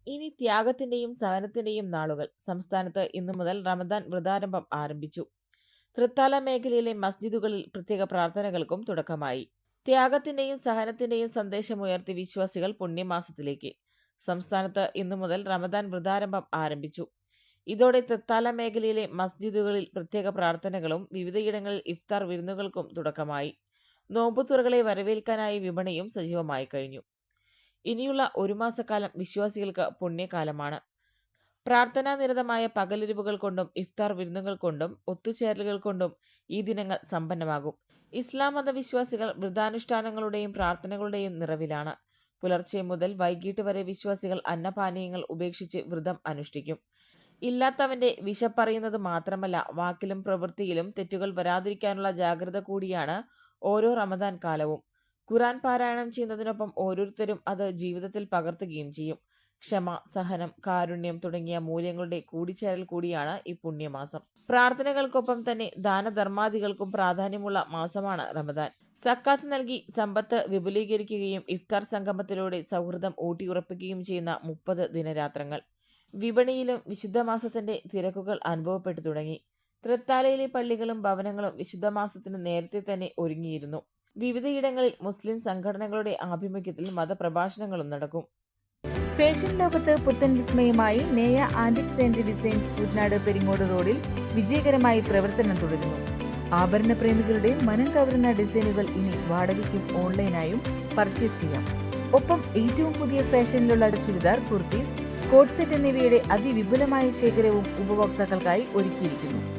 ഇനി ത്യാഗത്തിന്റെയും സഹനത്തിന്റെയും നാളുകൾ. സംസ്ഥാനത്ത് ഇന്നു മുതൽ റമദാൻ വ്രതാരംഭം ആരംഭിച്ചു. തൃത്താല മേഖലയിലെ മസ്ജിദുകളിൽ പ്രത്യേക പ്രാർത്ഥനകൾക്കും തുടക്കമായി. ത്യാഗത്തിന്റെയും സഹനത്തിന്റെയും സന്ദേശമുയർത്തി വിശ്വാസികൾ പുണ്യമാസത്തിലേക്ക്. സംസ്ഥാനത്ത് ഇന്നു മുതൽ റമദാൻ വ്രതാരംഭം ആരംഭിച്ചു. ഇതോടെ തൃത്താല മേഖലയിലെ മസ്ജിദുകളിൽ പ്രത്യേക പ്രാർത്ഥനകളും വിവിധയിടങ്ങളിൽ ഇഫ്താർ വിരുന്നുകൾക്കും തുടക്കമായി. നോമ്പുതുറകളെ വരവേൽക്കാനായി വിപണിയും സജീവമായി കഴിഞ്ഞു. ഇനിയുള്ള ഒരു മാസക്കാലം വിശ്വാസികൾക്ക് പുണ്യകാലമാണ്. പ്രാർത്ഥനാനിരതമായ പകലിരിവുകൾ കൊണ്ടും ഇഫ്താർ വിരുന്നുകൾ കൊണ്ടും ഒത്തുചേരലുകൾ കൊണ്ടും ഈ ദിനങ്ങൾ സമ്പന്നമാകും. ഇസ്ലാം മതവിശ്വാസികൾ വ്രതാനുഷ്ഠാനങ്ങളുടെയും പ്രാർത്ഥനകളുടെയും നിറവിലാണ്. പുലർച്ചെ മുതൽ വൈകിട്ട് വരെ വിശ്വാസികൾ അന്നപാനീയങ്ങൾ ഉപേക്ഷിച്ച് വ്രതം അനുഷ്ഠിക്കും. ഇല്ലാത്തവന്റെ വിശപ്പറിയുന്നത് മാത്രമല്ല, വാക്കിലും പ്രവൃത്തിയിലും തെറ്റുകൾ വരാതിരിക്കാനുള്ള ജാഗ്രത കൂടിയാണ് ഓരോ റമദാൻ കാലവും. ഖുർആൻ പാരായണം ചെയ്യുന്നതിനൊപ്പം ഓരോരുത്തരും അത് ജീവിതത്തിൽ പകർത്തുകയും ചെയ്യും. ക്ഷമ, സഹനം, കാരുണ്യം തുടങ്ങിയ മൂല്യങ്ങളുടെ കൂടിച്ചേരൽ കൂടിയാണ് ഈ പുണ്യമാസം. പ്രാർത്ഥനകൾക്കൊപ്പം തന്നെ ദാനധർമാദികൾക്കും പ്രാധാന്യമുള്ള മാസമാണ് റമദാൻ. സക്കാത്ത് നൽകി സമ്പത്ത് വിപുലീകരിക്കുകയും ഇഫ്താർ സംഗമത്തിലൂടെ സൗഹൃദം ഊട്ടിയുറപ്പിക്കുകയും ചെയ്യുന്ന 30 ദിനരാത്രങ്ങൾ. വിപണിയിലും വിശുദ്ധമാസത്തിന്റെ തിരക്കുകൾ അനുഭവപ്പെട്ടു തുടങ്ങി. തൃത്താലയിലെ പള്ളികളും ഭവനങ്ങളും വിശുദ്ധമാസത്തിന് നേരത്തെ തന്നെ ഒരുങ്ങിയിരുന്നു. വിവിധയിടങ്ങളിൽ മുസ്ലിം സംഘടനകളുടെ ആഭിമുഖ്യത്തിൽ മതപ്രഭാഷണങ്ങളും നടക്കും. ഫാഷൻ ലോകത്ത് പുത്തൻ വിസ്മയമായി Neya antiques and designs Kuttanad Peringode റോഡിൽ വിജയകരമായി പ്രവർത്തനം തുടരുന്നു. ആഭരണ പ്രേമികളുടെ മനം കവരുന്ന ഡിസൈനുകൾ ഇനി വാടകയ്ക്കും ഓൺലൈനായും പർച്ചേസ് ചെയ്യാം. ഒപ്പം ഏറ്റവും പുതിയ ഫാഷനിലുള്ള ചുരിദാർ, കുർത്തീസ്, കോട്ട് സെറ്റ് എന്നിവയുടെ അതിവിപുലമായ ശേഖരവും ഉപഭോക്താക്കൾക്കായി ഒരുക്കിയിരിക്കുന്നു.